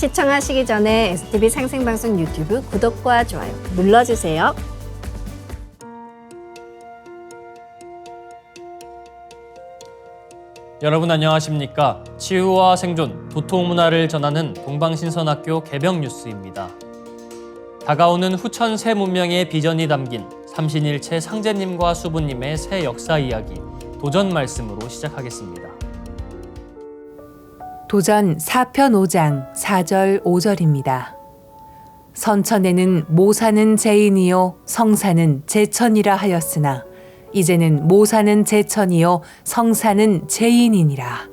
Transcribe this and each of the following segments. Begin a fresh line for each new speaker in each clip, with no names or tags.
시청하시기 전에 STV 생생방송 유튜브 구독과 좋아요 눌러주세요.
여러분 안녕하십니까? 치유와 생존, 도토문화를 전하는 동방신선학교 개병 뉴스입니다. 다가오는 후천 새 문명의 비전이 담긴 삼신일체 상제님과 수부님의 새 역사 이야기, 도전 말씀으로 시작하겠습니다.
도전 4편 5장 4절 5절입니다. 선천에는 모사는 제인이요 성사는 제천이라 하였으나 이제는 모사는 제천이요 성사는 제인이니라.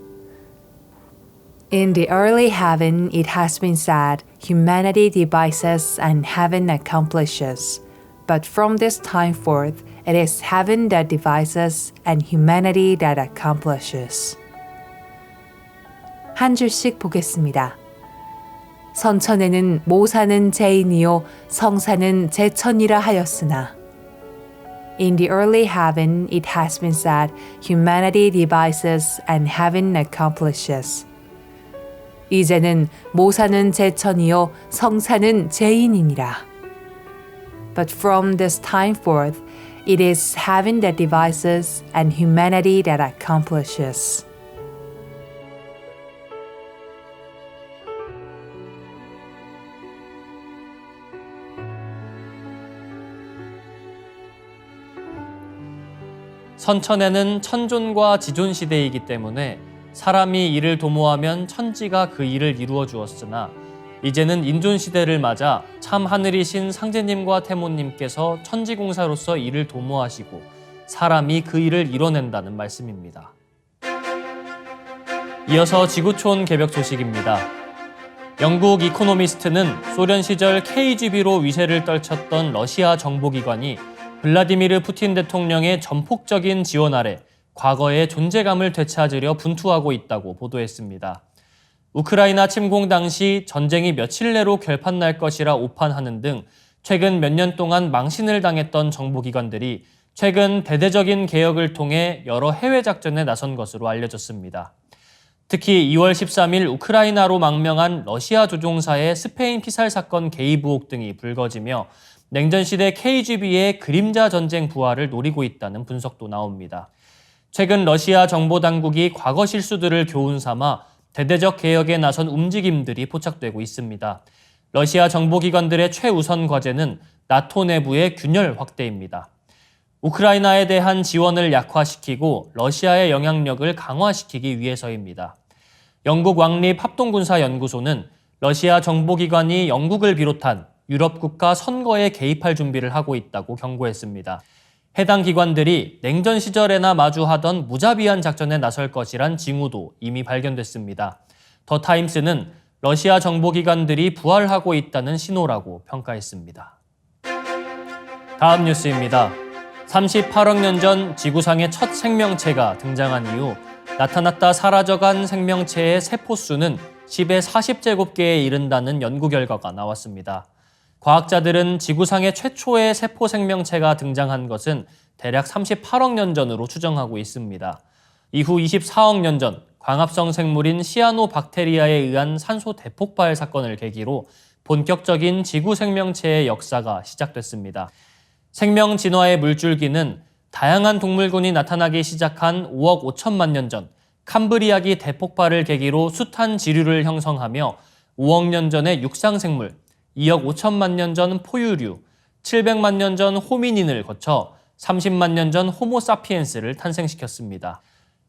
In the early heaven it has been said, humanity devises and heaven accomplishes. But from this time forth it is heaven that devises and humanity that accomplishes. 한 줄씩 보겠습니다. 선천에는 모사는 제인이요 성사는 제천이라 하였으나 In the early heaven it has been said, humanity devises and heaven accomplishes. 이제는 모사는 제천이요 성사는 제인이니라. But from this time forth it is heaven that devises and humanity that accomplishes.
선천에는 천존과 지존 시대이기 때문에 사람이 이를 도모하면 천지가 그 일을 이루어 주었으나 이제는 인존 시대를 맞아 참 하늘이신 상제님과 태모님께서 천지공사로서 이를 도모하시고 사람이 그 일을 이뤄낸다는 말씀입니다. 이어서 지구촌 개벽 소식입니다. 영국 이코노미스트는 소련 시절 KGB로 위세를 떨쳤던 러시아 정보기관이 블라디미르 푸틴 대통령의 전폭적인 지원 아래 과거의 존재감을 되찾으려 분투하고 있다고 보도했습니다. 우크라이나 침공 당시 전쟁이 며칠 내로 결판날 것이라 오판하는 등 최근 몇 년 동안 망신을 당했던 정보기관들이 최근 대대적인 개혁을 통해 여러 해외 작전에 나선 것으로 알려졌습니다. 특히 2월 13일 우크라이나로 망명한 러시아 조종사의 스페인 피살 사건 개입 의혹 등이 불거지며 냉전시대 KGB의 그림자 전쟁 부활을 노리고 있다는 분석도 나옵니다. 최근 러시아 정보당국이 과거 실수들을 교훈 삼아 대대적 개혁에 나선 움직임들이 포착되고 있습니다. 러시아 정보기관들의 최우선 과제는 나토 내부의 균열 확대입니다. 우크라이나에 대한 지원을 약화시키고 러시아의 영향력을 강화시키기 위해서입니다. 영국 왕립합동군사연구소는 러시아 정보기관이 영국을 비롯한 유럽 국가 선거에 개입할 준비를 하고 있다고 경고했습니다. 해당 기관들이 냉전 시절에나 마주하던 무자비한 작전에 나설 것이란 징후도 이미 발견됐습니다. 더 타임스는 러시아 정보기관들이 부활하고 있다는 신호라고 평가했습니다. 다음 뉴스입니다. 38억 년 전 지구상의 첫 생명체가 등장한 이후 나타났다 사라져간 생명체의 세포수는 10의 40제곱계에 이른다는 연구 결과가 나왔습니다. 과학자들은 지구상의 최초의 세포 생명체가 등장한 것은 대략 38억 년 전으로 추정하고 있습니다. 이후 24억 년 전 광합성 생물인 시아노박테리아에 의한 산소 대폭발 사건을 계기로 본격적인 지구 생명체의 역사가 시작됐습니다. 생명 진화의 물줄기는 다양한 동물군이 나타나기 시작한 5억 5천만 년 전 캄브리아기 대폭발을 계기로 숱한 지류를 형성하며 5억 년 전의 육상생물, 2억 5천만 년 전 포유류, 700만 년 전 호미닌을 거쳐 30만 년 전 호모사피엔스를 탄생시켰습니다.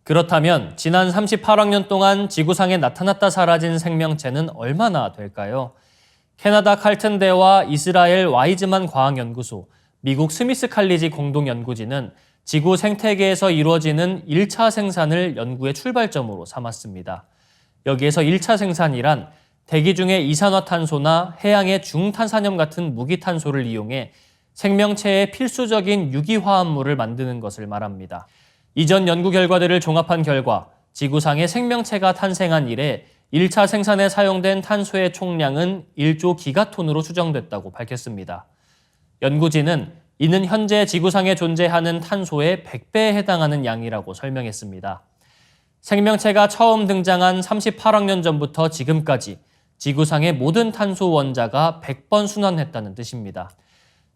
그렇다면 지난 38억 년 동안 지구상에 나타났다 사라진 생명체는 얼마나 될까요? 캐나다 칼튼대와 이스라엘 와이즈만 과학연구소, 미국 스미스 칼리지 공동연구진은 지구 생태계에서 이루어지는 1차 생산을 연구의 출발점으로 삼았습니다. 여기에서 1차 생산이란 대기 중의 이산화탄소나 해양의 중탄산염 같은 무기탄소를 이용해 생명체의 필수적인 유기화합물을 만드는 것을 말합니다. 이전 연구 결과들을 종합한 결과 지구상의 생명체가 탄생한 이래 1차 생산에 사용된 탄소의 총량은 1조 기가톤으로 추정됐다고 밝혔습니다. 연구진은 이는 현재 지구상에 존재하는 탄소의 100배에 해당하는 양이라고 설명했습니다. 생명체가 처음 등장한 38억 년 전부터 지금까지 지구상의 모든 탄소 원자가 100번 순환했다는 뜻입니다.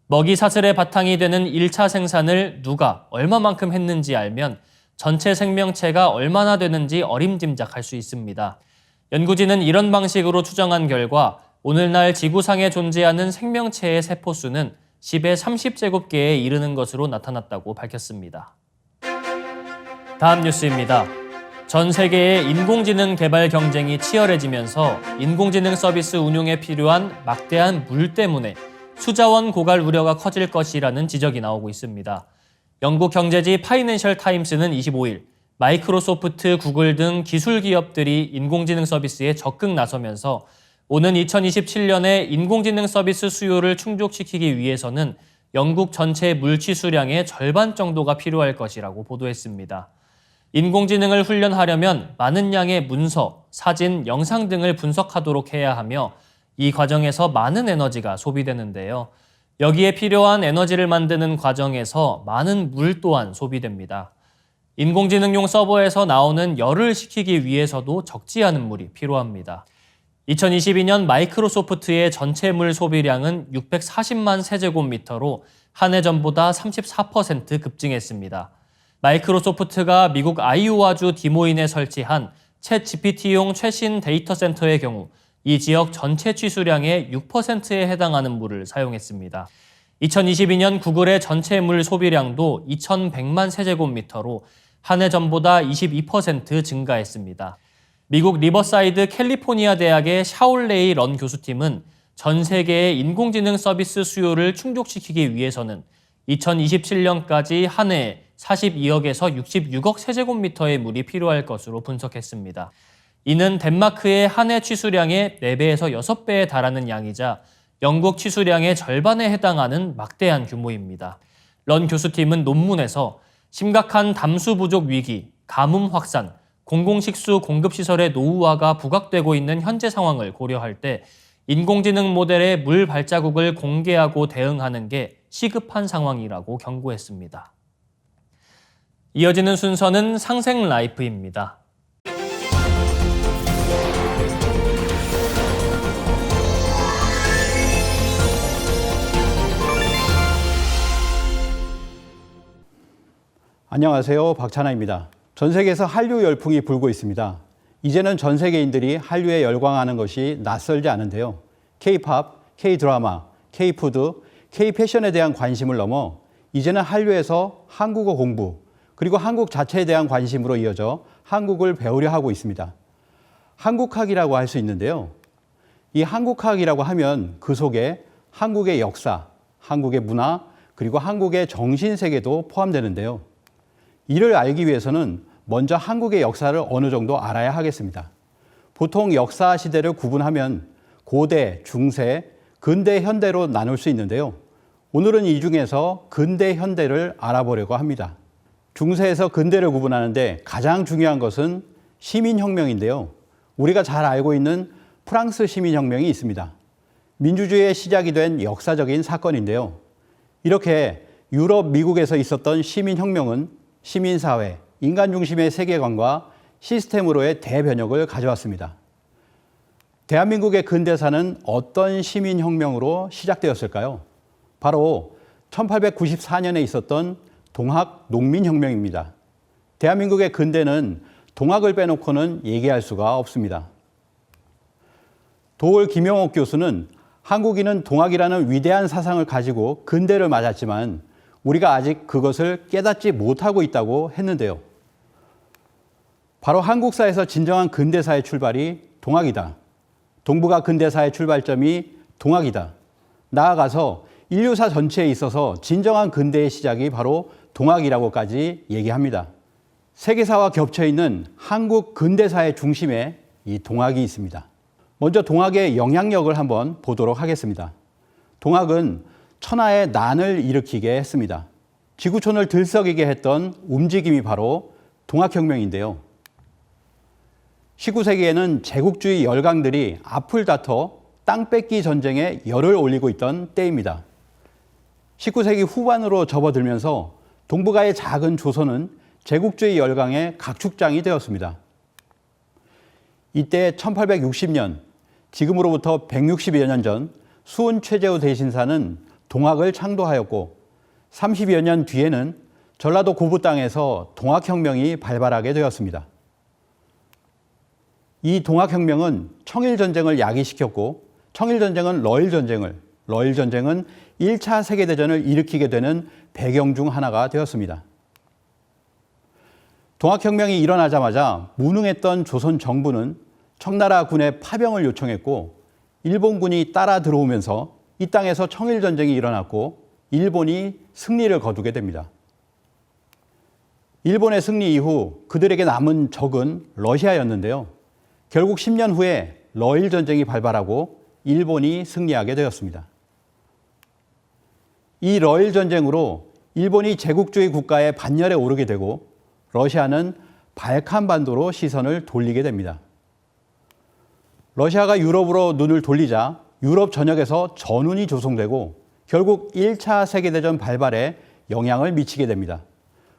먹이 사슬의 바탕이 되는 1차 생산을 누가 얼마만큼 했는지 알면 전체 생명체가 얼마나 되는지 어림짐작할 수 있습니다. 연구진은 이런 방식으로 추정한 결과 오늘날 지구상에 존재하는 생명체의 세포수는 10의 30제곱계에 이르는 것으로 나타났다고 밝혔습니다. 다음 뉴스입니다. 전 세계의 인공지능 개발 경쟁이 치열해지면서 인공지능 서비스 운용에 필요한 막대한 물 때문에 수자원 고갈 우려가 커질 것이라는 지적이 나오고 있습니다. 영국 경제지 파이낸셜 타임스는 25일 마이크로소프트, 구글 등 기술 기업들이 인공지능 서비스에 적극 나서면서 오는 2027년에 인공지능 서비스 수요를 충족시키기 위해서는 영국 전체 물 취수량의 절반 정도가 필요할 것이라고 보도했습니다. 인공지능을 훈련하려면 많은 양의 문서, 사진, 영상 등을 분석하도록 해야 하며 이 과정에서 많은 에너지가 소비되는데요. 여기에 필요한 에너지를 만드는 과정에서 많은 물 또한 소비됩니다. 인공지능용 서버에서 나오는 열을 식히기 위해서도 적지 않은 물이 필요합니다. 2022년 마이크로소프트의 전체 물 소비량은 640만 세제곱미터로 한 해 전보다 34% 급증했습니다. 마이크로소프트가 미국 아이오와주 디모인에 설치한 챗 GPT용 최신 데이터 센터의 경우 이 지역 전체 취수량의 6%에 해당하는 물을 사용했습니다. 2022년 구글의 전체 물 소비량도 2,100만 세제곱미터로 한 해 전보다 22% 증가했습니다. 미국 리버사이드 캘리포니아 대학의 샤올레이 런 교수팀은 전 세계의 인공지능 서비스 수요를 충족시키기 위해서는 2027년까지 한 해에 42억에서 66억 세제곱미터의 물이 필요할 것으로 분석했습니다. 이는 덴마크의 한 해 취수량의 4배에서 6배에 달하는 양이자 영국 취수량의 절반에 해당하는 막대한 규모입니다. 런 교수팀은 논문에서 심각한 담수 부족 위기, 가뭄 확산, 공공식수 공급시설의 노후화가 부각되고 있는 현재 상황을 고려할 때 인공지능 모델의 물 발자국을 공개하고 대응하는 게 시급한 상황이라고 경고했습니다. 이어지는 순서는 상생 라이프입니다.
안녕하세요. 박찬하입니다. 전 세계에서 한류 열풍이 불고 있습니다. 이제는 전 세계인들이 한류에 열광하는 것이 낯설지 않은데요. K-팝, K-드라마, K-푸드, K-패션에 대한 관심을 넘어 이제는 한류에서 한국어 공부, 그리고 한국 자체에 대한 관심으로 이어져 한국을 배우려 하고 있습니다. 한국학이라고 할 수 있는데요. 이 한국학이라고 하면 그 속에 한국의 역사, 한국의 문화, 그리고 한국의 정신세계도 포함되는데요. 이를 알기 위해서는 먼저 한국의 역사를 어느 정도 알아야 하겠습니다. 보통 역사 시대를 구분하면 고대, 중세, 근대, 현대로 나눌 수 있는데요. 오늘은 이 중에서 근대, 현대를 알아보려고 합니다. 중세에서 근대를 구분하는데 가장 중요한 것은 시민혁명인데요. 우리가 잘 알고 있는 프랑스 시민혁명이 있습니다. 민주주의의 시작이 된 역사적인 사건인데요. 이렇게 유럽, 미국에서 있었던 시민혁명은 시민사회, 인간 중심의 세계관과 시스템으로의 대변혁을 가져왔습니다. 대한민국의 근대사는 어떤 시민혁명으로 시작되었을까요? 바로 1894년에 있었던 동학 농민혁명입니다. 대한민국의 근대는 동학을 빼놓고는 얘기할 수가 없습니다. 도올 김영옥 교수는 한국인은 동학이라는 위대한 사상을 가지고 근대를 맞았지만 우리가 아직 그것을 깨닫지 못하고 있다고 했는데요. 바로 한국사에서 진정한 근대사의 출발이 동학이다. 동북아 근대사의 출발점이 동학이다. 나아가서 인류사 전체에 있어서 진정한 근대의 시작이 바로 동학이라고까지 얘기합니다. 세계사와 겹쳐있는 한국 근대사의 중심에 이 동학이 있습니다. 먼저 동학의 영향력을 한번 보도록 하겠습니다. 동학은 천하의 난을 일으키게 했습니다. 지구촌을 들썩이게 했던 움직임이 바로 동학혁명인데요. 19세기에는 제국주의 열강들이 앞을 다퉈 땅 뺏기 전쟁에 열을 올리고 있던 때입니다. 19세기 후반으로 접어들면서 동북아의 작은 조선은 제국주의 열강의 각축장이 되었습니다. 이때 1860년 지금으로부터 160여 년 전 수은 최재우 대신사는 동학을 창도하였고 30여 년 뒤에는 전라도 고부 땅에서 동학혁명이 발발하게 되었습니다. 이 동학혁명은 청일전쟁을 야기시켰고 청일전쟁은 러일전쟁은 1차 세계대전을 일으키게 되는 배경 중 하나가 되었습니다. 동학혁명이 일어나자마자 무능했던 조선 정부는 청나라 군의 파병을 요청했고 일본군이 따라 들어오면서 이 땅에서 청일전쟁이 일어났고 일본이 승리를 거두게 됩니다. 일본의 승리 이후 그들에게 남은 적은 러시아였는데요. 결국 10년 후에 러일전쟁이 발발하고 일본이 승리하게 되었습니다. 이 러일전쟁으로 일본이 제국주의 국가의 반열에 오르게 되고 러시아는 발칸반도로 시선을 돌리게 됩니다. 러시아가 유럽으로 눈을 돌리자 유럽 전역에서 전운이 조성되고 결국 1차 세계대전 발발에 영향을 미치게 됩니다.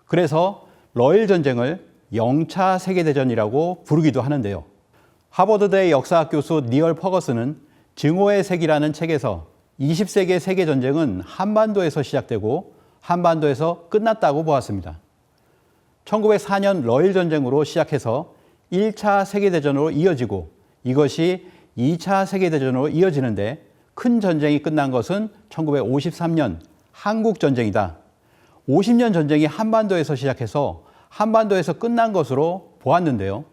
그래서 러일전쟁을 0차 세계대전이라고 부르기도 하는데요. 하버드대 역사학 교수 니얼 퍼거슨은 증오의 색이라는 책에서 20세기의 세계전쟁은 한반도에서 시작되고 한반도에서 끝났다고 보았습니다. 1904년 러일전쟁으로 시작해서 1차 세계대전으로 이어지고 이것이 2차 세계대전으로 이어지는데 큰 전쟁이 끝난 것은 1953년 한국전쟁이다. 50년 전쟁이 한반도에서 시작해서 한반도에서 끝난 것으로 보았는데요.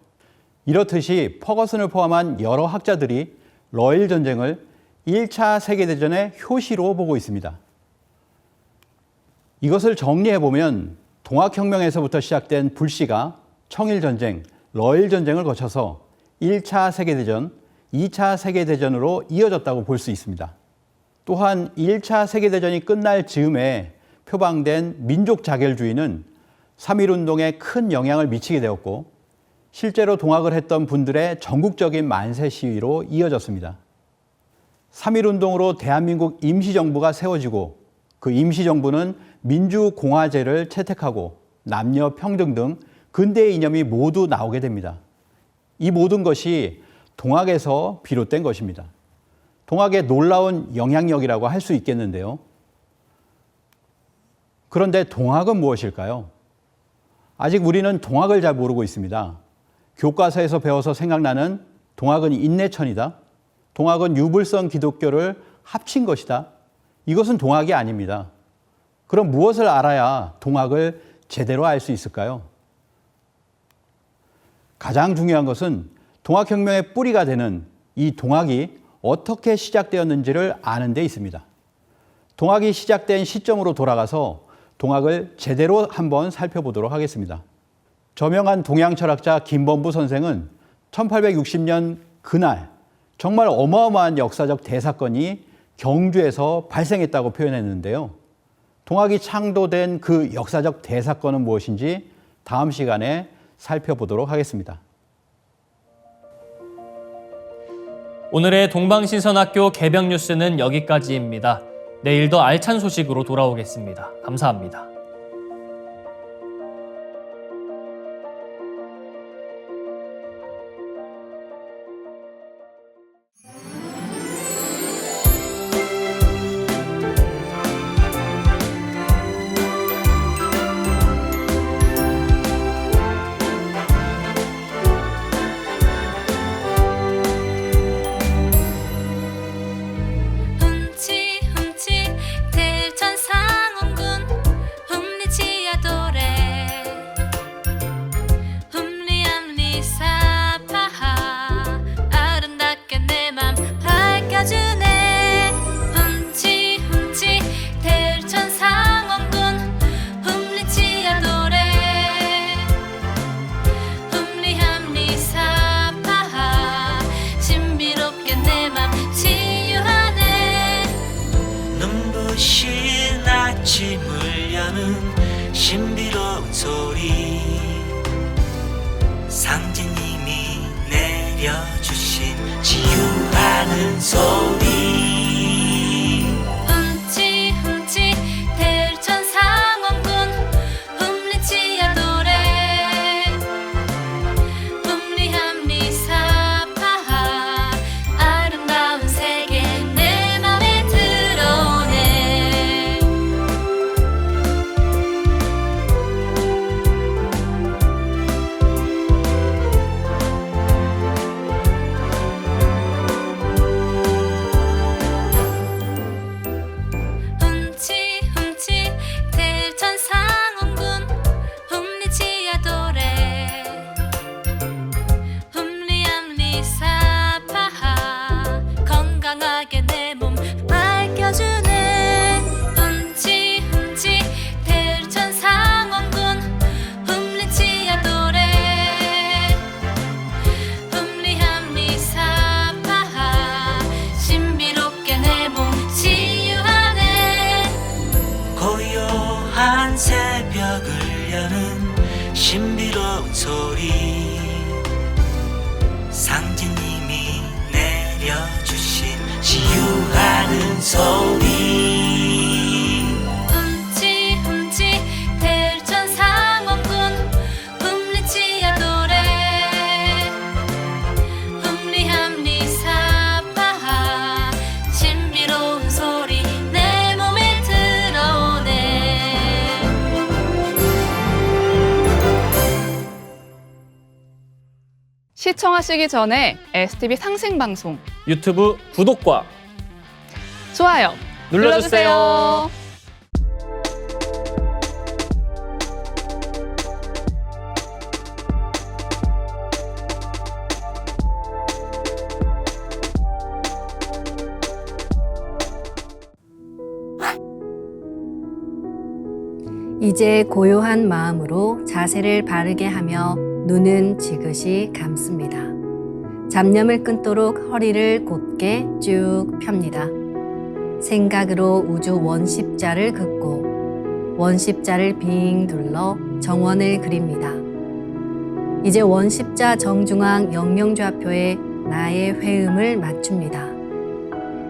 이렇듯이 퍼거슨을 포함한 여러 학자들이 러일전쟁을 1차 세계대전의 효시로 보고 있습니다. 이것을 정리해보면 동학혁명에서부터 시작된 불씨가 청일전쟁, 러일전쟁을 거쳐서 1차 세계대전, 2차 세계대전으로 이어졌다고 볼 수 있습니다. 또한 1차 세계대전이 끝날 즈음에 표방된 민족 자결주의는 3.1운동에 큰 영향을 미치게 되었고 실제로 동학을 했던 분들의 전국적인 만세 시위로 이어졌습니다. 3.1운동으로 대한민국 임시정부가 세워지고 그 임시정부는 민주공화제를 채택하고 남녀 평등 등 근대의 이념이 모두 나오게 됩니다. 이 모든 것이 동학에서 비롯된 것입니다. 동학의 놀라운 영향력이라고 할 수 있겠는데요. 그런데 동학은 무엇일까요? 아직 우리는 동학을 잘 모르고 있습니다. 교과서에서 배워서 생각나는 동학은 인내천이다. 동학은 유불선 기독교를 합친 것이다. 이것은 동학이 아닙니다. 그럼 무엇을 알아야 동학을 제대로 알 수 있을까요? 가장 중요한 것은 동학혁명의 뿌리가 되는 이 동학이 어떻게 시작되었는지를 아는 데 있습니다. 동학이 시작된 시점으로 돌아가서 동학을 제대로 한번 살펴보도록 하겠습니다. 저명한 동양 철학자 김범부 선생은 1860년 그날 정말 어마어마한 역사적 대사건이 경주에서 발생했다고 표현했는데요. 동학이 창도된 그 역사적 대사건은 무엇인지 다음 시간에 살펴보도록 하겠습니다.
오늘의 동방신선학교 개병 뉴스는 여기까지입니다. 내일 더 알찬 소식으로 돌아오겠습니다. 감사합니다.
아침을 여는 신비로운 소리 상진님이 내려주신 치유하는 소리
훔치 대천 상원군 훔리치야 노래 훔리함리 사파하 아름
소리 상제님이 내려주신 치유하는 소리
훔치 훔치 대천상원군 훔리치야 노래 훔리함리 사파하 신비로운 소리 내 몸에 들어오네.
시청하시기 전에 STV 상생방송
유튜브 구독과
좋아요
눌러주세요.
이제 고요한 마음으로 자세를 바르게 하며 눈은 지그시 감습니다. 잡념을 끊도록 허리를 곧게 쭉 펴니다. 생각으로 우주 원십자를 긋고 원십자를 빙 둘러 정원을 그립니다. 이제 원십자 정중앙 영영좌표에 나의 회음을 맞춥니다.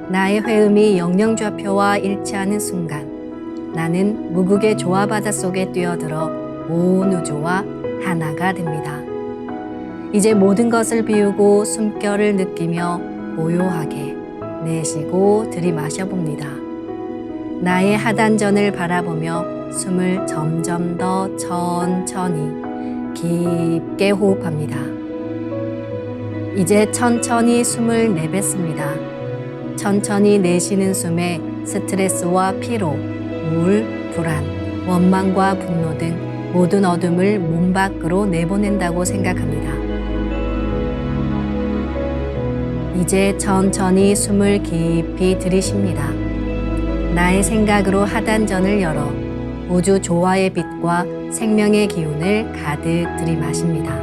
나의 회음이 영영좌표와 일치하는 순간 나는 무국의 조화바다 속에 뛰어들어 온 우주와 하나가 됩니다. 이제 모든 것을 비우고 숨결을 느끼며 고요하게 내쉬고 들이마셔 봅니다. 나의 하단전을 바라보며 숨을 점점 더 천천히 깊게 호흡합니다. 이제 천천히 숨을 내뱉습니다. 천천히 내쉬는 숨에 스트레스와 피로, 우울, 불안, 원망과 분노 등 모든 어둠을 몸 밖으로 내보낸다고 생각합니다. 이제 천천히 숨을 깊이 들이쉽니다. 나의 생각으로 하단전을 열어 우주 조화의 빛과 생명의 기운을 가득 들이마십니다.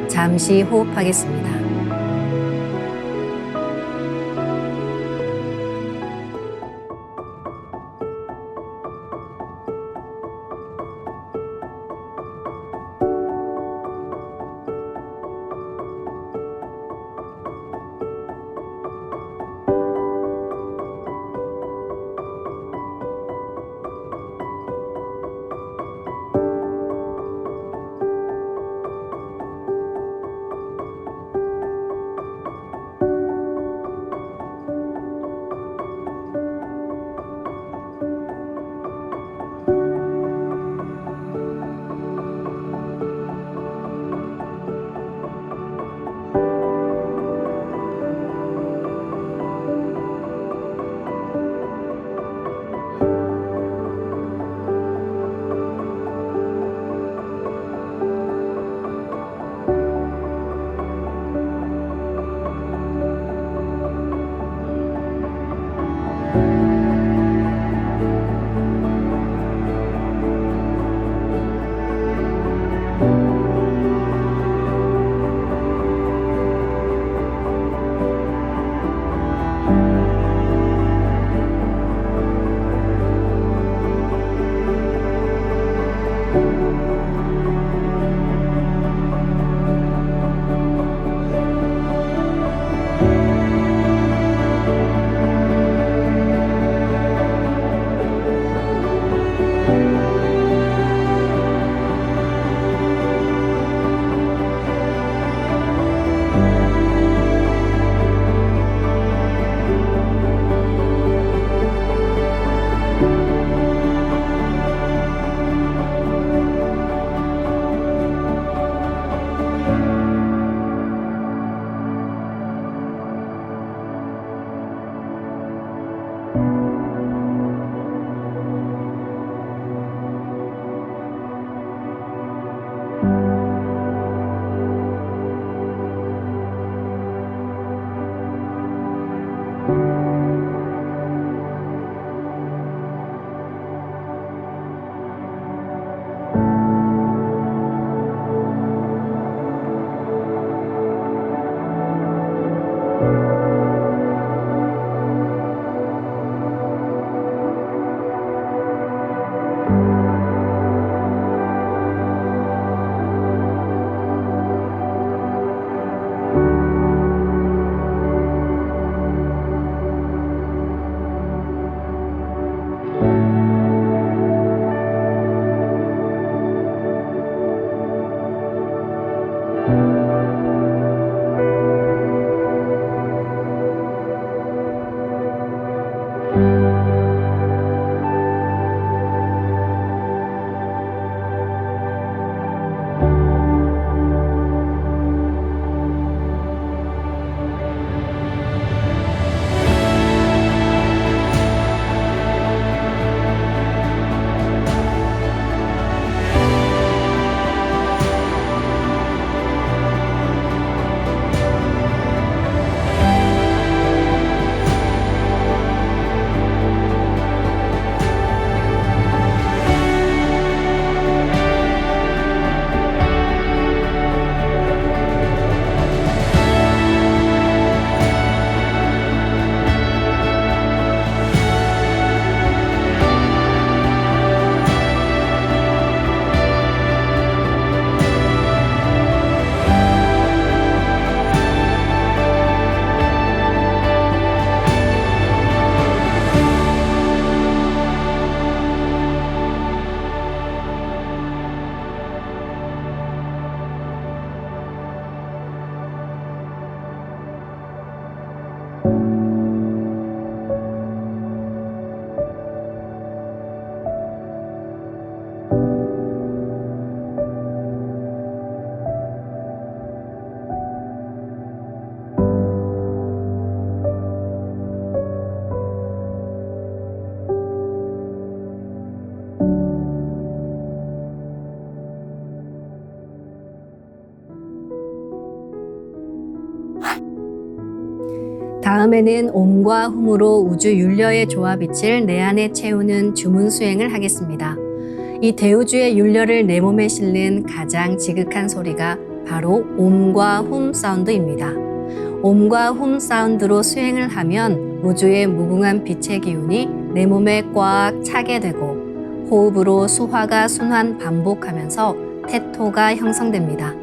잠시 호흡하겠습니다. 다음에는 옴과 훔으로 우주 율려의 조화빛을 내 안에 채우는 주문 수행을 하겠습니다. 이 대우주의 율려를 내 몸에 실는 가장 지극한 소리가 바로 옴과 훔 사운드입니다. 옴과 훔 사운드로 수행을 하면 우주의 무궁한 빛의 기운이 내 몸에 꽉 차게 되고 호흡으로 수화가 순환 반복하면서 태토가 형성됩니다.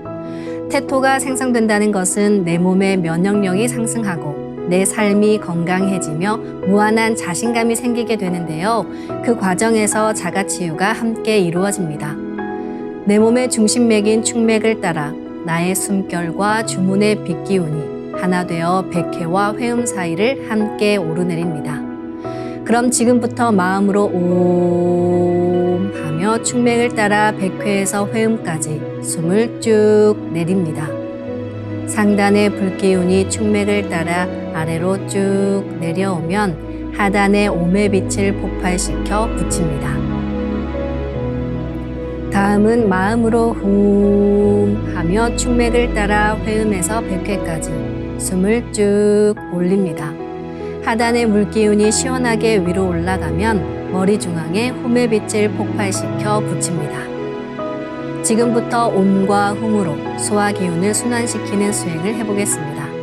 태토가 생성된다는 것은 내 몸의 면역력이 상승하고 내 삶이 건강해지며 무한한 자신감이 생기게 되는데요. 그 과정에서 자가치유가 함께 이루어집니다. 내 몸의 중심맥인 축맥을 따라 나의 숨결과 주문의 빛기운이 하나 되어 백회와 회음 사이를 함께 오르내립니다. 그럼 지금부터 마음으로 옴 하며 축맥을 따라 백회에서 회음까지 숨을 쭉 내립니다. 상단의 불기운이 축맥을 따라 아래로 쭉 내려오면 하단의 옴의 빛을 폭발시켜 붙입니다. 다음은 마음으로 훔 하며 축맥을 따라 회음에서 백회까지 숨을 쭉 올립니다. 하단의 물기운이 시원하게 위로 올라가면 머리 중앙에 훔의 빛을 폭발시켜 붙입니다. 지금부터 옴과 훔으로 소화 기운을 순환시키는 수행을 해보겠습니다.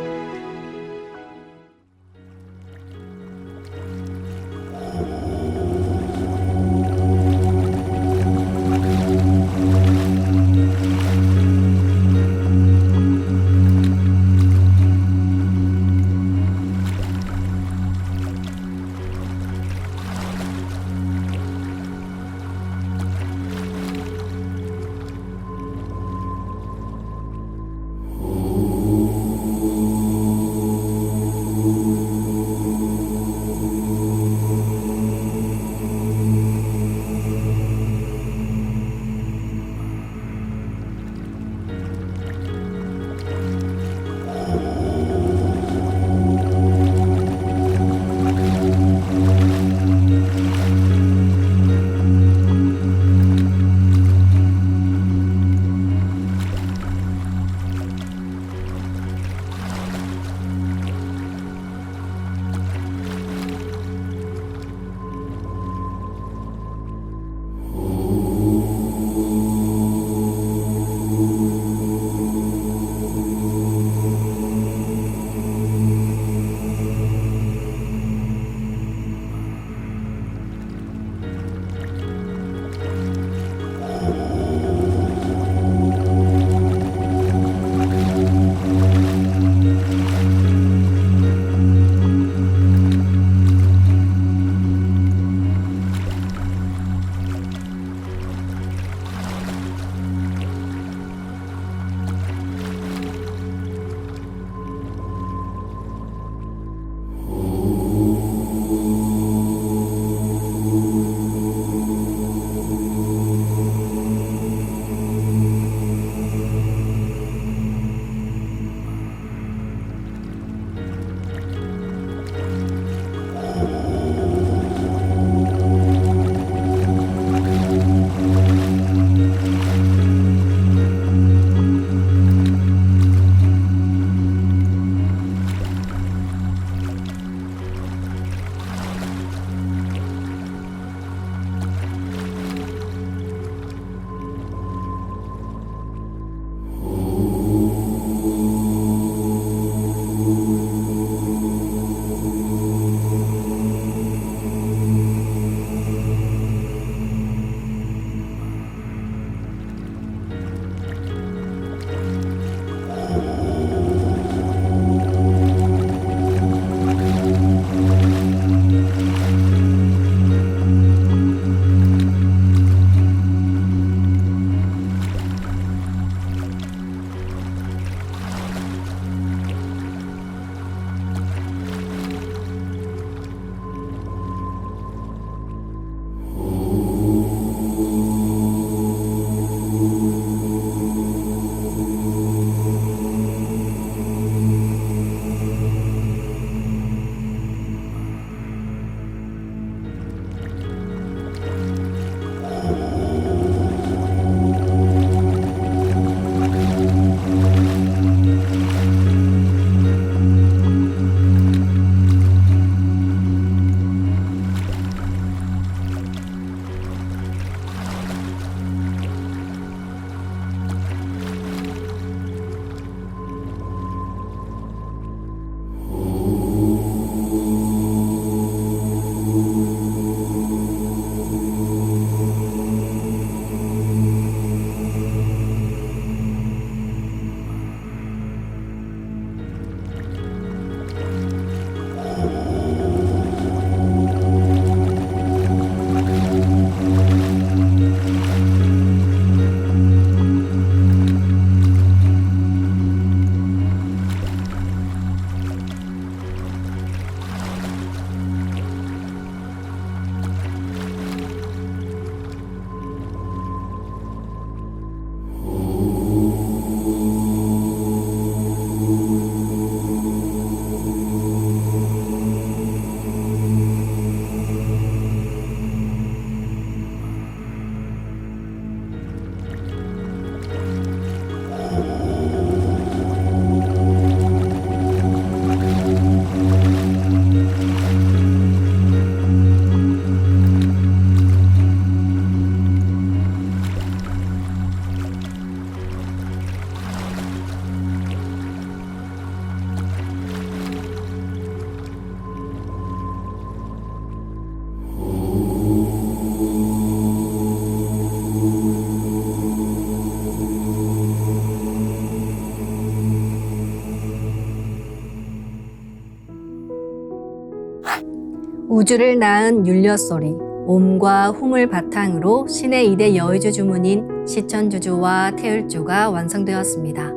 우주를 낳은 율려소리, 옴과 hum을 바탕으로 신의 2대 여의주 주문인 시천주주와 태율주가 완성되었습니다.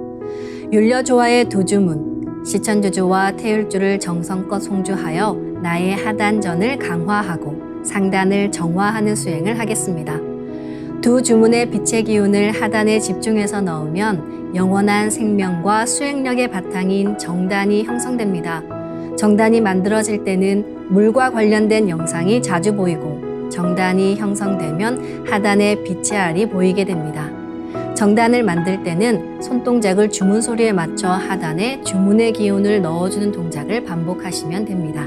율려조화의 두 주문, 시천주주와 태율주를 정성껏 송주하여 나의 하단전을 강화하고 상단을 정화하는 수행을 하겠습니다. 두 주문의 빛의 기운을 하단에 집중해서 넣으면 영원한 생명과 수행력의 바탕인 정단이 형성됩니다. 정단이 만들어질 때는 물과 관련된 영상이 자주 보이고 정단이 형성되면 하단에 빛의 알이 보이게 됩니다. 정단을 만들 때는 손동작을 주문 소리에 맞춰 하단에 주문의 기운을 넣어주는 동작을 반복하시면 됩니다.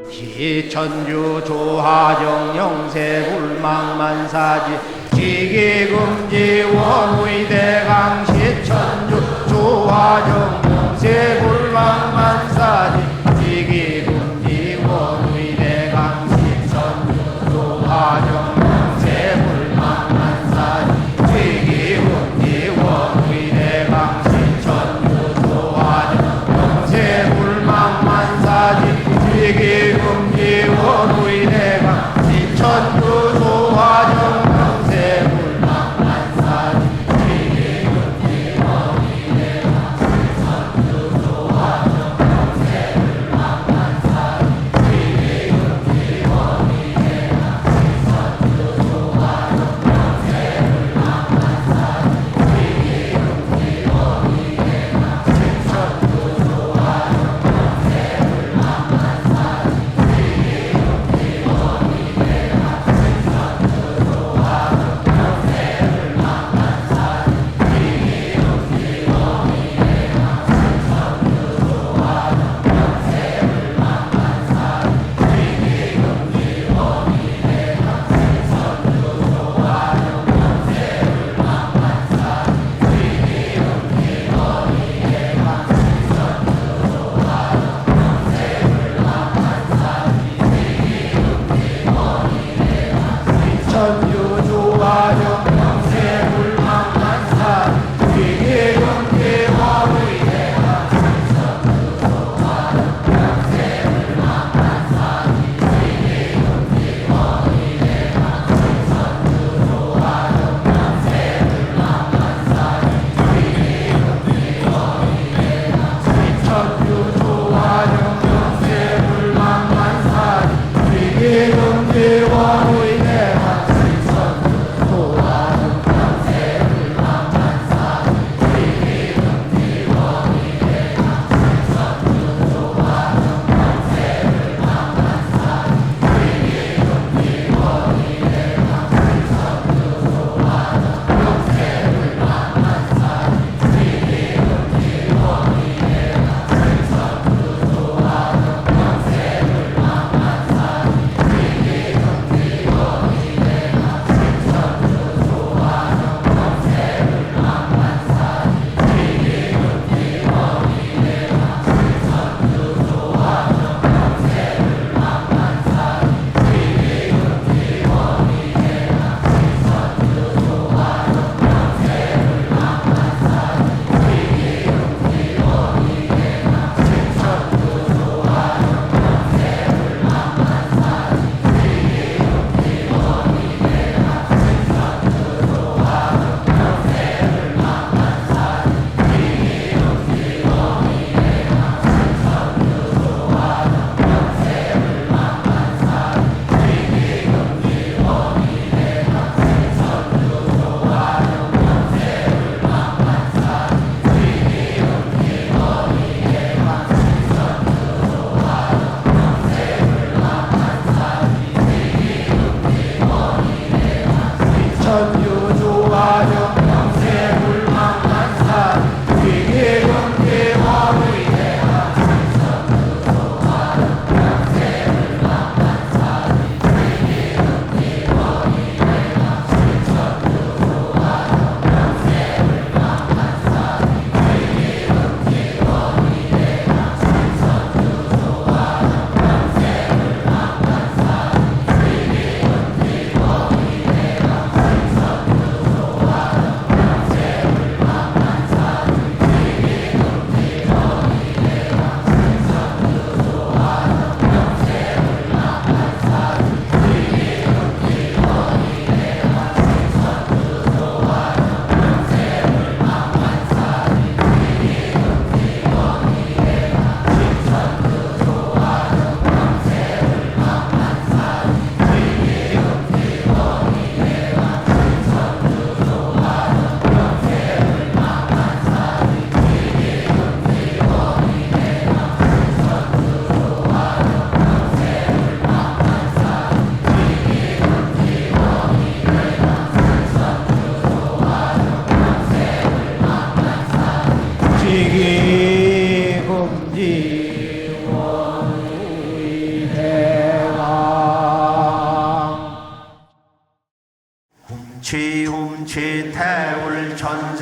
시천주 조하정 영세불망만사지 지기금지 원의대강 시천주 조하정 영세불망만사지 지기금지 원의대강 시천주 조하정 영세불망만사지 지기금지 원의대강 시천주 조하정 영세불망만사지 지기금지 원의대강 시천주 조하정 영세불망만사지 지기금지 원의대강 시천주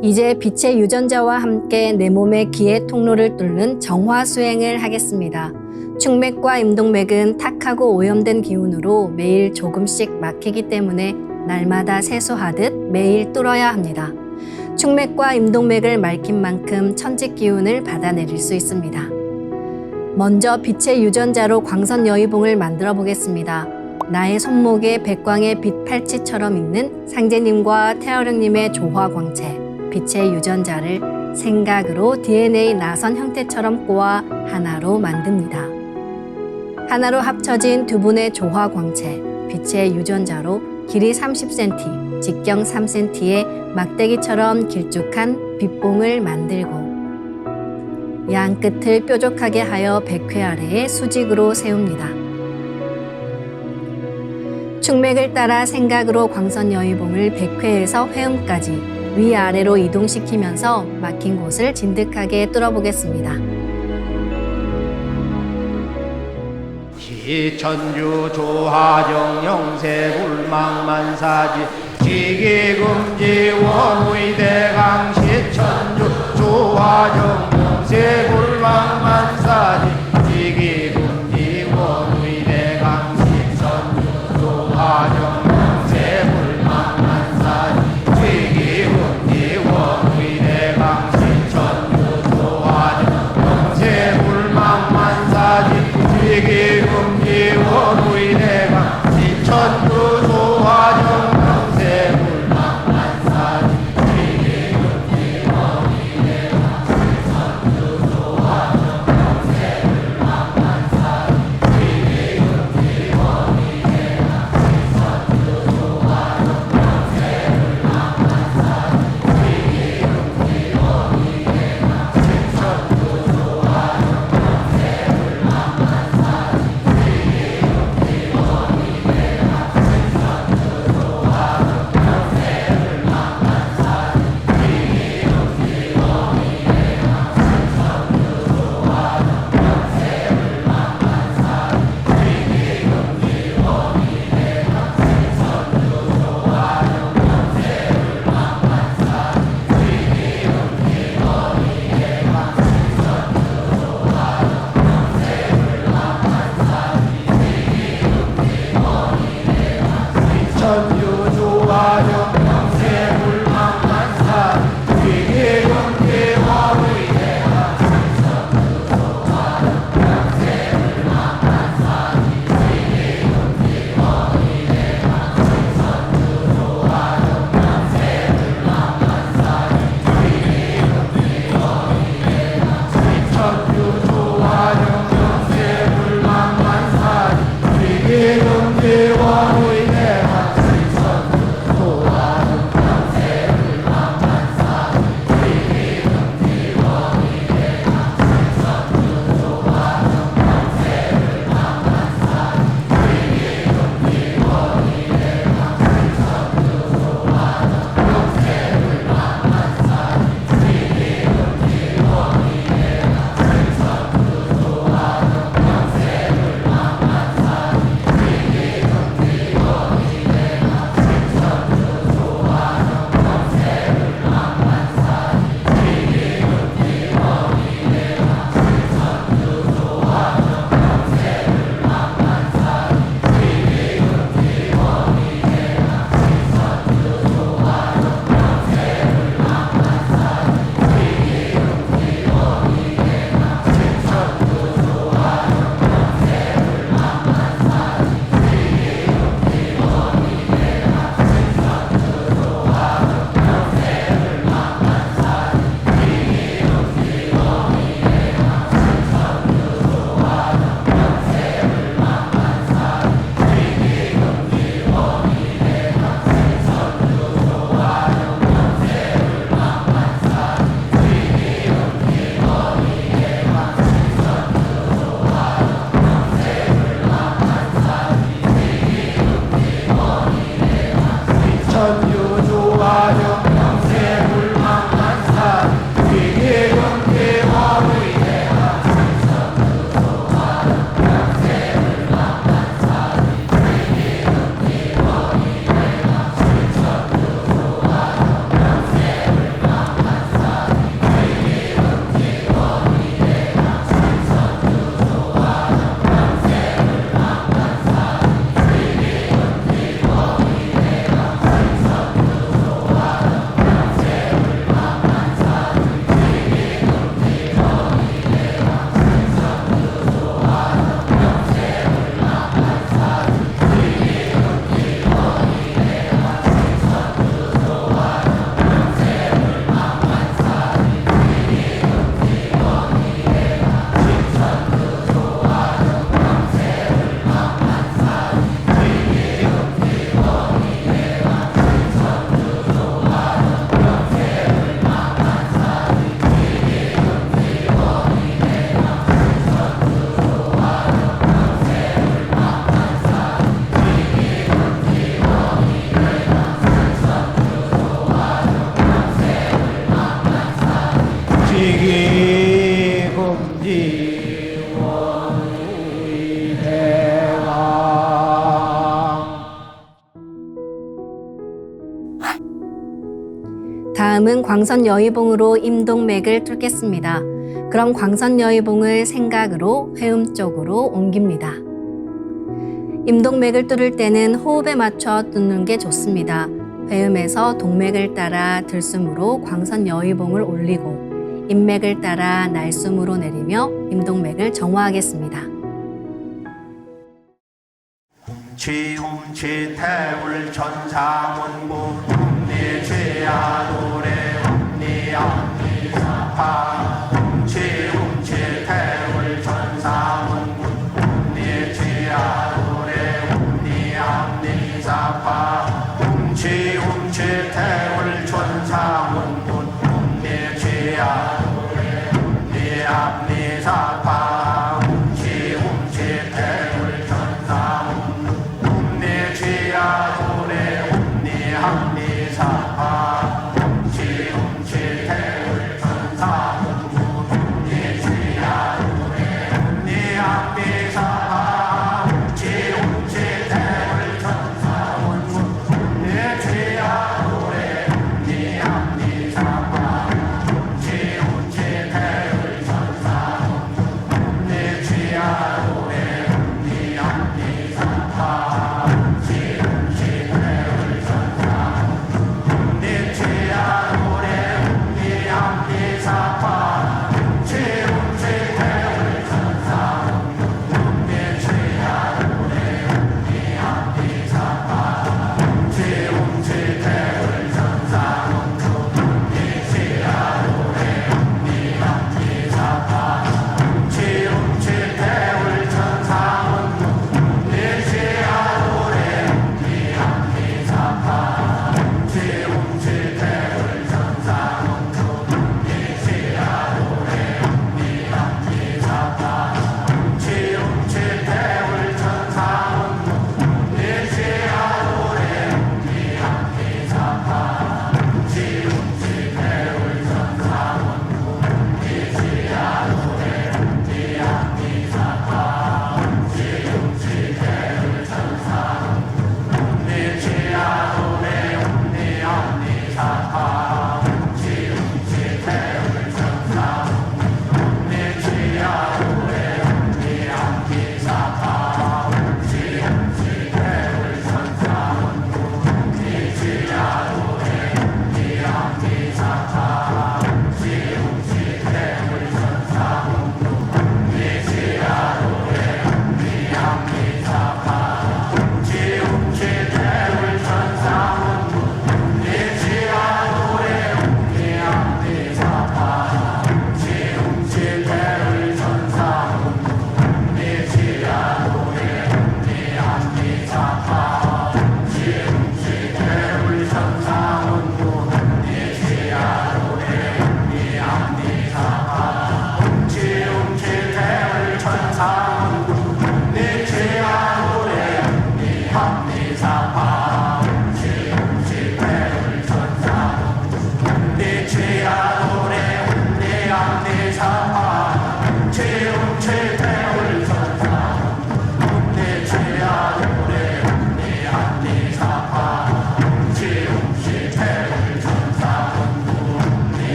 이제 빛의 유전자와 함께 내 몸의 기의 통로를 뚫는 정화 수행을 하겠습니다. 충맥과 임동맥은 탁하고 오염된 기운으로 매일 조금씩 막히기 때문에 날마다 세수하듯 매일 뚫어야 합니다. 충맥과 임동맥을 맑힌 만큼 천직 기운을 받아내릴 수 있습니다. 먼저 빛의 유전자로 광선 여의봉을 만들어 보겠습니다. 나의 손목에 백광의 빛 팔찌처럼 있는 상제님과 태어령님의 조화광채, 빛의 유전자를 생각으로 DNA 나선 형태처럼 꼬아 하나로 만듭니다. 하나로 합쳐진 두 분의 조화광채, 빛의 유전자로 길이 30cm, 직경 3cm의 막대기처럼 길쭉한 빛봉을 만들고 양 끝을 뾰족하게 하여 백회 아래에 수직으로 세웁니다. 충맥을 따라 생각으로 광선 여의봉을 백회에서 회음까지 위아래로 이동시키면서 막힌 곳을 진득하게 뚫어보겠습니다.
시천주 조화정 영세 불망만사지 지기금지 원의대강 시천주 조화정 영세 불망만사지 지기금지 원의대강 시천주 조화정 영세 불망만사지 지기금지 원의대강 시천주 조화정 영세 불망만사지 지기금지 원의대강 시천주 조화정 영세 불망만사지 지기금지 원의대강 시천주
다음은 광선여의봉으로 임동맥을 뚫겠습니다. 그럼 광선여의봉을 생각으로 회음 쪽으로 옮깁니다. 임동맥을 뚫을 때는 호흡에 맞춰 뚫는 게 좋습니다. 회음에서 동맥을 따라 들숨으로 광선여의봉을 올리고 인맥을 따라 날숨으로 내리며 임동맥을 정화하겠습니다.
훔치 태울 천사문구 훔니 죄야 노래 훔니 암니 사파 훔치 태울 천사문구 훔니 죄야 노래 훔니 암니 사파 훔치 태울 천사문구 훔니 죄야 노래 훔니 암니 사파 훔치 태울 천사문구 내 죄야 노래 내 함니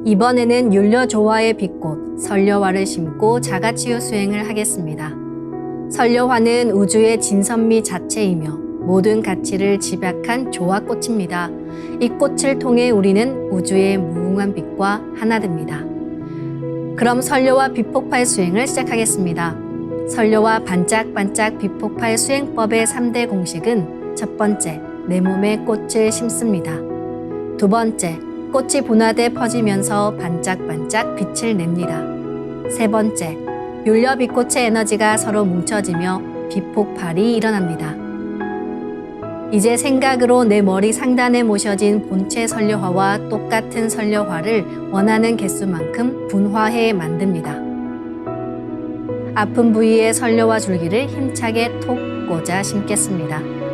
이번에는 율려조화의 빛꽃 설려화를 심고 자가치유 수행을 하겠습니다. 설려화는 우주의 진선미 자체이며 모든 가치를 집약한 조화꽃입니다. 이 꽃을 통해 우리는 우주의 무궁한 빛과 하나 됩니다. 그럼 설려화 빛폭발 수행을 시작하겠습니다. 설려화 반짝반짝 빛폭발 수행법의 3대 공식은 첫 번째, 내 몸에 꽃을 심습니다. 두 번째, 꽃이 분화돼 퍼지면서 반짝반짝 빛을 냅니다. 세 번째, 율려 빛꽃의 에너지가 서로 뭉쳐지며 빛폭발이 일어납니다. 이제 생각으로 내 머리 상단에 모셔진 본체 설려화와 똑같은 설려화를 원하는 개수만큼 분화해 만듭니다. 아픈 부위에 설려화 줄기를 힘차게 톡 꽂아 심겠습니다.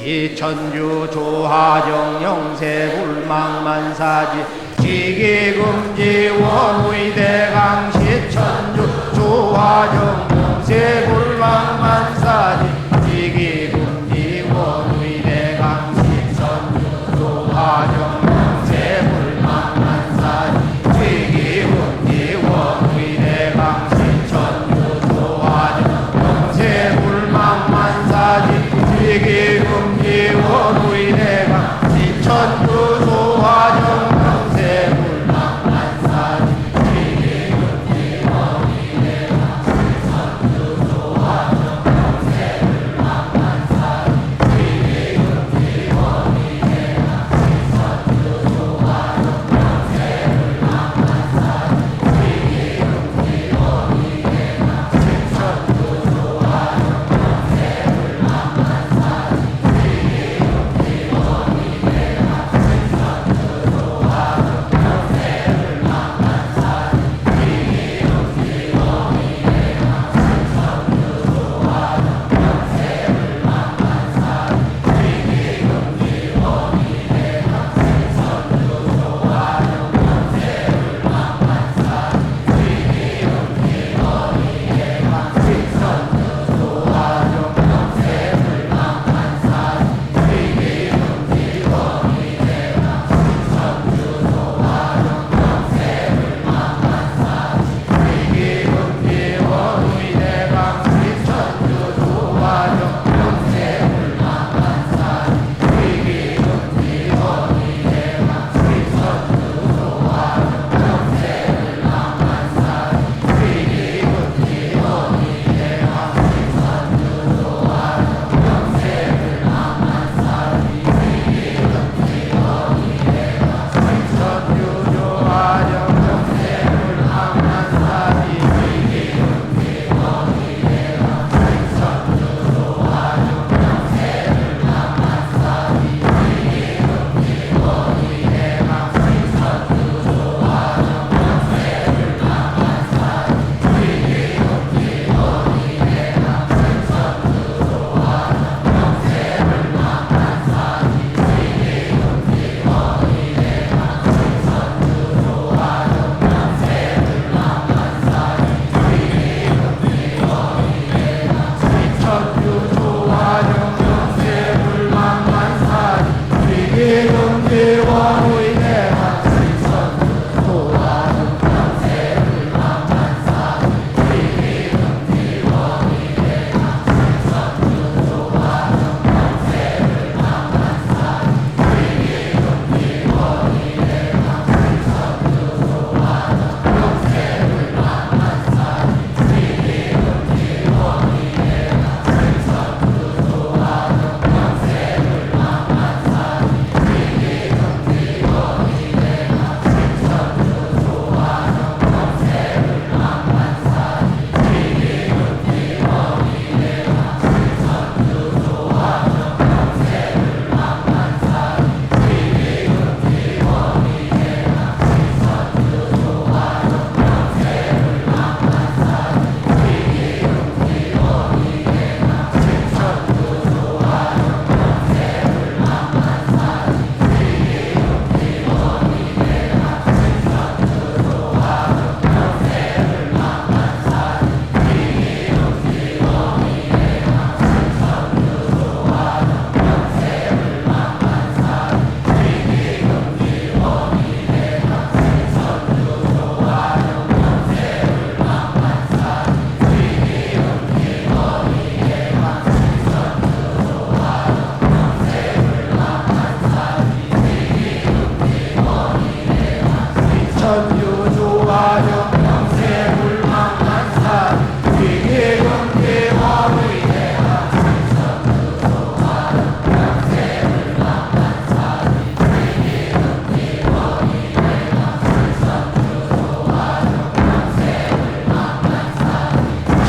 시천주 조화정 영세불망만사지 지기금지 원의대강 시천주 조화정 영세불망만사지 지기금지 원의대강 시천주 조화정 영세불망만사지 지기금지 원의대강 시천주 조화정 영세불망만사지 지기금지 원의대강 시천주 조화정 영세불망만사지 지기금지 원의대강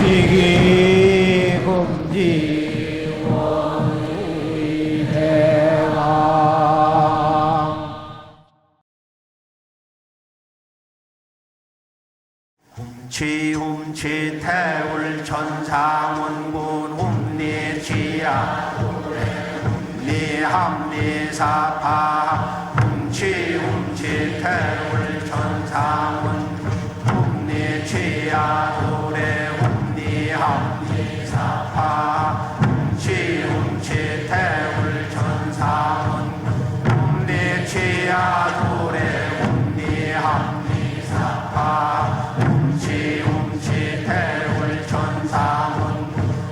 시기 금지 원우의 대강 훔치 태울 천상원군 훔리지야 훔리 합리사파 훔치 태울 천상원 훔리지야 도래 훔리 합리사파 훔치 태울 천상원 훔리지야 도래 훔리 합리사파 훔치 태울 천상원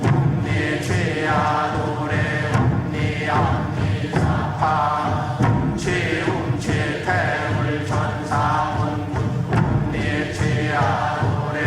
훔리지야 도래 훔리 합리사파 훔치 태울 천상원 훔리지야 도래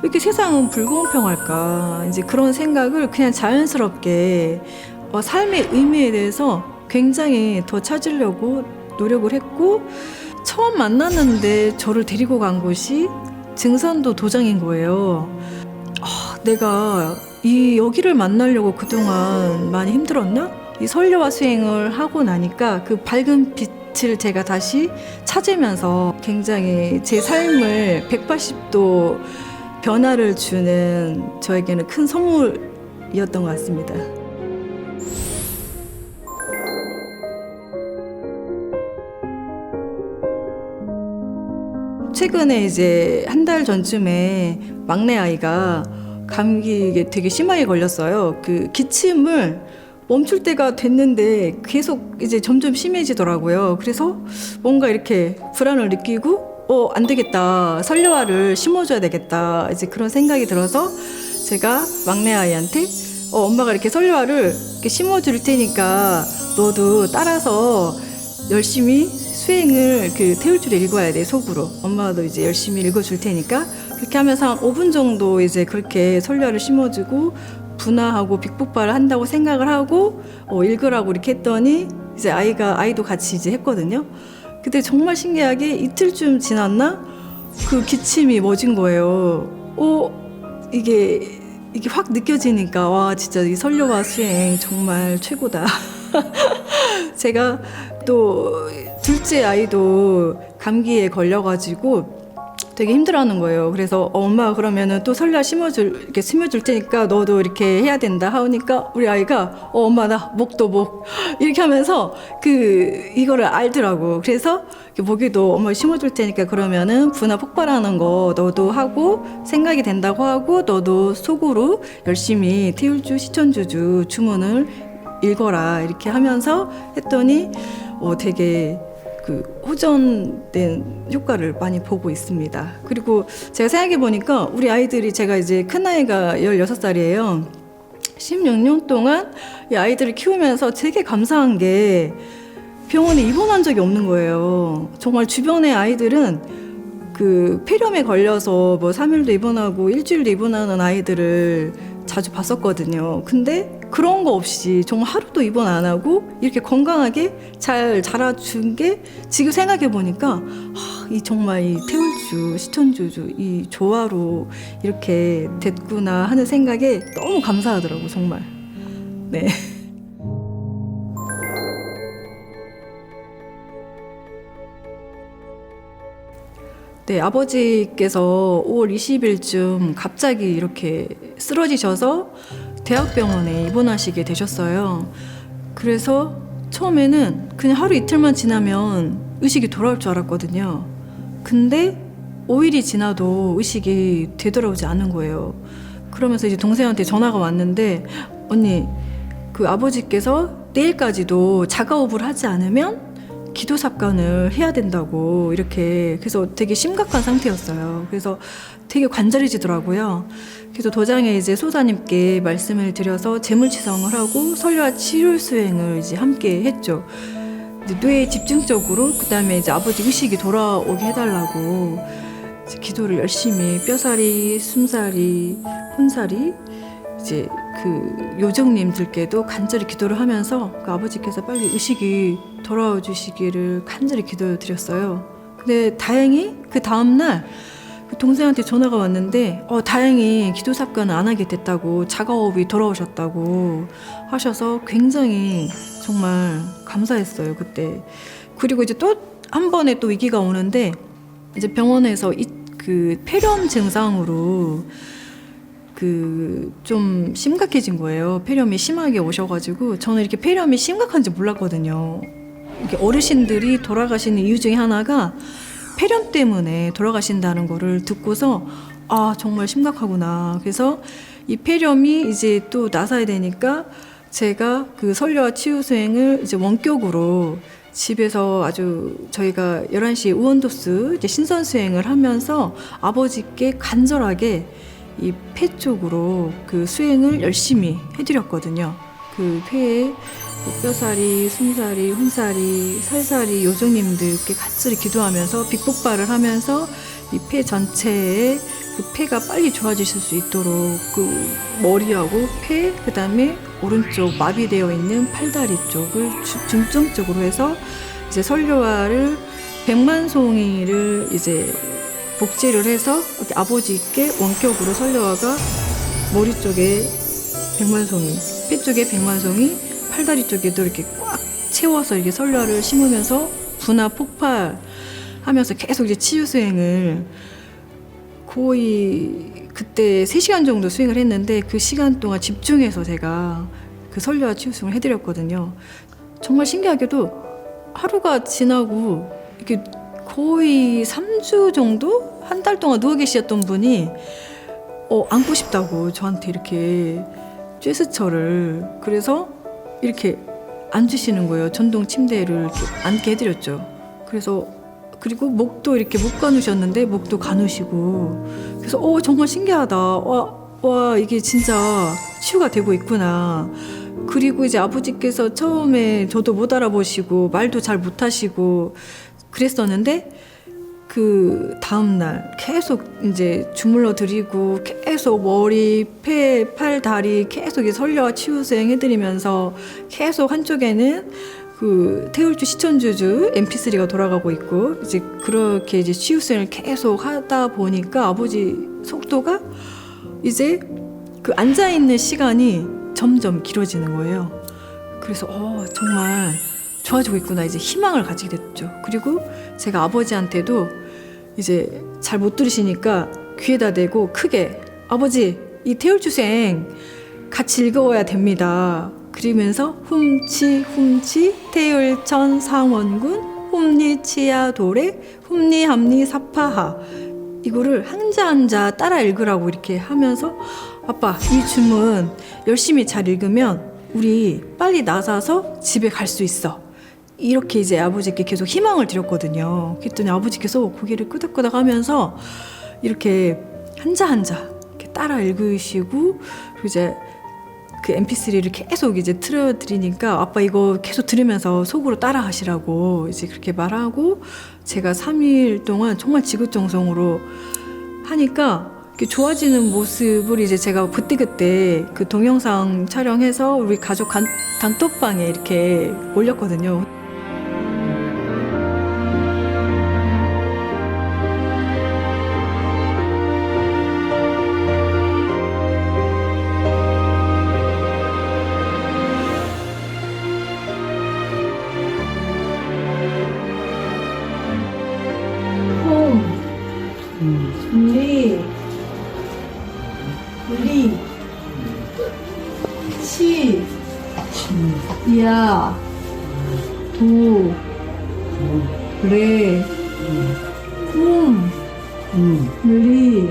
왜 이렇게 세상은 불공평할까? 이제 그런 생각을 그냥 자연스럽게 삶의 의미에 대해서 굉장히 더 찾으려고 노력을 했고, 처음 만났는데 저를 데리고 간 곳이 증산도 도장인 거예요. 내가 여기를 만나려고 그동안 많이 힘들었나? 이 선료와 수행을 하고 나니까 그 밝은 빛을 제가 다시 찾으면서 굉장히 제 삶을 180도 변화를 주는 저에게는 큰 선물이었던 것 같습니다. 최근에 이제 한 달 전쯤에 막내 아이가 감기에 되게 심하게 걸렸어요. 그 기침을 멈출 때가 됐는데 계속 이제 점점 심해지더라고요. 그래서 뭔가 이렇게 불안을 느끼고 안 되겠다. 설료화를 심어줘야 되겠다. 이제 그런 생각이 들어서 제가 막내 아이한테 엄마가 이렇게 설료화를 이렇게 심어줄 테니까 너도 따라서 열심히 수행을 태울줄을 읽어야 돼, 속으로. 엄마도 이제 열심히 읽어줄 테니까. 그렇게 하면서 한 5분 정도 이제 그렇게 설료화를 심어주고 분화하고 빅폭발을 한다고 생각을 하고 읽으라고 이렇게 했더니 이제 아이도 같이 이제 했거든요. 근데 정말 신기하게 이틀쯤 지났나? 그 기침이 멎은 거예요. 이게 확 느껴지니까 와, 진짜 이 설료화 수행 정말 최고다. 제가 또 둘째 아이도 감기에 걸려가지고 되게 힘들어하는 거예요. 그래서 엄마 그러면은 또 설료화 이렇게 심어줄 테니까 너도 이렇게 해야 된다 하니까 우리 아이가 엄마 나 목도 이렇게 하면서 이거를 알더라고. 그래서 목에도 엄마 심어줄 테니까 그러면은 분화 폭발하는 거 너도 하고 생각이 된다고 하고 너도 속으로 열심히 태울주 시천주주 주문을 읽어라 이렇게 하면서 했더니 되게 호전된 효과를 많이 보고 있습니다. 그리고 제가 생각해 보니까 우리 아이들이, 제가 이제 큰 아이가 16살이에요. 16년 동안 이 아이들을 키우면서 되게 감사한 게 병원에 입원한 적이 없는 거예요. 정말 주변의 아이들은 폐렴에 걸려서 3일도 입원하고 일주일도 입원하는 아이들을 자주 봤었거든요. 근데 그런 거 없이 정말 하루도 입원 안 하고 이렇게 건강하게 잘 자라준 게 지금 생각해 보니까 정말 이 태울주, 시천주주 이 조화로 이렇게 됐구나 하는 생각에 너무 감사하더라고, 정말. 네. 네, 아버지께서 5월 20일쯤 갑자기 이렇게 쓰러지셔서 대학병원에 입원하시게 되셨어요. 그래서 처음에는 그냥 하루 이틀만 지나면 의식이 돌아올 줄 알았거든요. 근데 5일이 지나도 의식이 되돌아오지 않은 거예요. 그러면서 이제 동생한테 전화가 왔는데, 언니, 아버지께서 내일까지도 자가호흡을 하지 않으면 기도 삽관을 해야 된다고, 이렇게. 그래서 되게 심각한 상태였어요. 그래서 되게 관절해지더라고요. 그래서 도장에 이제 소사님께 말씀을 드려서 재물치성을 하고 설료화 치료 수행을 이제 함께 했죠. 뇌에 집중적으로, 그다음에 이제 아버지 의식이 돌아오게 해달라고 이제 기도를 열심히, 뼈사리, 숨사리, 혼사리, 이제 요정님들께도 간절히 기도를 하면서 아버지께서 빨리 의식이 돌아와 주시기를 간절히 기도를 드렸어요. 근데 다행히 그 다음날 동생한테 전화가 왔는데 다행히 기도 삽관을 안 하게 됐다고, 자가호흡이 돌아오셨다고 하셔서 굉장히 정말 감사했어요, 그때. 그리고 이제 또 한 번에 또 위기가 오는데, 이제 병원에서 폐렴 증상으로 좀 심각해진 거예요. 폐렴이 심하게 오셔가지고 저는 이렇게 폐렴이 심각한지 몰랐거든요. 이렇게 어르신들이 돌아가시는 이유 중에 하나가 폐렴 때문에 돌아가신다는 거를 듣고서 정말 심각하구나. 그래서 이 폐렴이 이제 또 나서야 되니까 제가 설료화 치유 수행을 이제 원격으로 집에서 아주 저희가 11시 우원도스 이제 신선 수행을 하면서 아버지께 간절하게 이 폐 쪽으로 수행을 열심히 해드렸거든요. 폐에 뼈사리, 숨사리, 혼사리, 살사리 요정님들께 간절히 기도하면서 빅폭발을 하면서 이 폐 전체에 그 폐가 빨리 좋아지실 수 있도록 그 머리하고 폐, 그다음에 오른쪽 마비되어 있는 팔다리 쪽을 중점적으로 해서 이제 설료화를 100만송이를 이제 복제를 해서 이렇게 아버지께 원격으로 설료화가 머리 쪽에 100만송이, 폐 쪽에 100만송이, 팔다리 쪽에도 이렇게 꽉 채워서 이렇게 설료화를 심으면서 분화 폭발하면서 계속 이제 치유 수행을 거의 그때 3시간 정도 수행을 했는데 그 시간 동안 집중해서 제가 그 설료화 치유 수행을 해드렸거든요. 정말 신기하게도 하루가 지나고 이렇게 거의 3주 정도? 한 달 동안 누워 계셨던 분이 앉고 싶다고 저한테 이렇게 쬐스처를 그래서 이렇게 앉으시는 거예요. 전동 침대를 이렇게 앉게 해드렸죠. 그리고 목도 이렇게 목 가누셨는데 목도 가누시고 그래서 정말 신기하다. 와 이게 진짜 치유가 되고 있구나. 그리고 이제 아버지께서 처음에 저도 못 알아보시고 말도 잘 못하시고 그랬었는데 그 다음날 계속 이제 주물러 드리고 계속 머리, 폐, 팔, 다리 계속 설료화 치유 수행 해드리면서 계속 한쪽에는 그 태울주 시천주주 MP3가 돌아가고 있고 이제 그렇게 이제 치유 수행을 계속 하다 보니까 아버지 속도가 이제 그 앉아 있는 시간이 점점 길어지는 거예요. 그래서 정말 좋아지고 있구나 이제 희망을 가지게 됐죠. 그리고 제가 아버지한테도 이제 잘 못 들으시니까 귀에다 대고 크게 아버지 이 태울주 수행 같이 읽어야 됩니다. 그러면서 훔치 태울천 상원군 훔리치야 도래 훔리함리 사파하 이거를 한자 따라 읽으라고 이렇게 하면서 아빠 이 주문 열심히 잘 읽으면 우리 빨리 나서서 집에 갈 수 있어. 이렇게 이제 아버지께 계속 희망을 드렸거든요. 그랬더니 아버지께서 고개를 끄덕끄덕 하면서 이렇게 한자 이렇게 따라 읽으시고 그리고 이제 그 MP3를 계속 이제 틀어드리니까 아빠 이거 계속 들으면서 속으로 따라 하시라고 이제 그렇게 말하고 제가 3일 동안 정말 지긋정성으로 하니까 좋아지는 모습을 이제 제가 그때 그 동영상 촬영해서 우리 가족 단톡방에 이렇게 올렸거든요. 야, 도, 레, 리.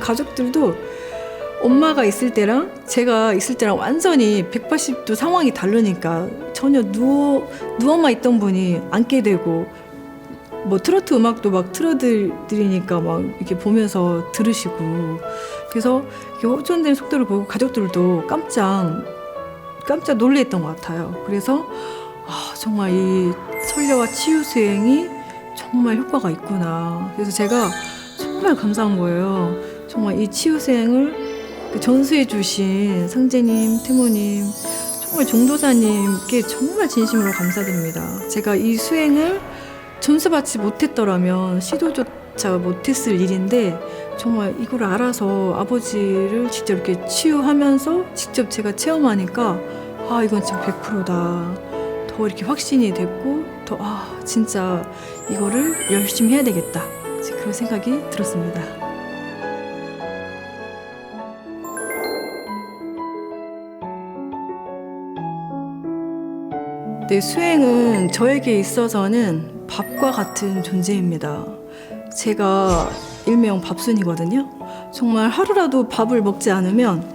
가족들도 엄마가 있을 때랑 제가 있을 때랑 완전히 180도 상황이 다르니까 전혀 누워만 있던 분이 앉게 되고 뭐 트로트 음악도 막 틀어드리니까 막 이렇게 보면서 들으시고 그래서 이렇게 호전되는 속도를 보고 가족들도 깜짝 놀랬던 것 같아요. 그래서 정말 이 설료화 치유 수행이 정말 효과가 있구나. 그래서 제가 정말 감사한 거예요. 정말 이 치유 수행을 전수해 주신 상제님, 태모님, 정말 종도사님께 정말 진심으로 감사드립니다. 제가 이 수행을 전수받지 못했더라면 시도조차 못했을 일인데 정말 이걸 알아서 아버지를 직접 이렇게 치유하면서 직접 제가 체험하니까 이건 진짜 100%다. 더 이렇게 확신이 됐고 더 진짜 이거를 열심히 해야 되겠다. 그런 생각이 들었습니다. 네, 수행은 저에게 있어서는 밥과 같은 존재입니다. 제가 일명 밥순이거든요. 정말 하루라도 밥을 먹지 않으면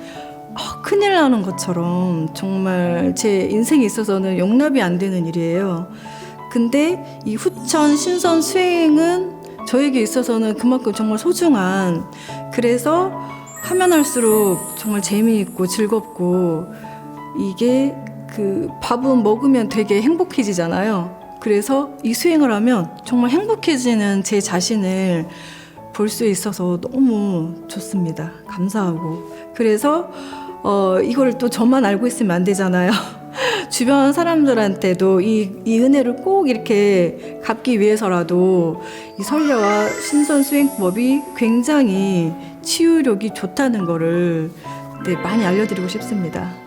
큰일 나는 것처럼 정말 제 인생에 있어서는 용납이 안 되는 일이에요. 근데 이 후천 신선 수행은 저에게 있어서는 그만큼 정말 소중한 그래서 하면 할수록 정말 재미있고 즐겁고 이게 그 밥은 먹으면 되게 행복해지잖아요. 그래서 이 수행을 하면 정말 행복해지는 제 자신을 볼 수 있어서 너무 좋습니다. 감사하고. 그래서 이걸 또 저만 알고 있으면 안 되잖아요. 주변 사람들한테도 이 은혜를 꼭 이렇게 갚기 위해서라도 이 선례와 신선수행법이 굉장히 치유력이 좋다는 거를 많이 알려드리고 싶습니다.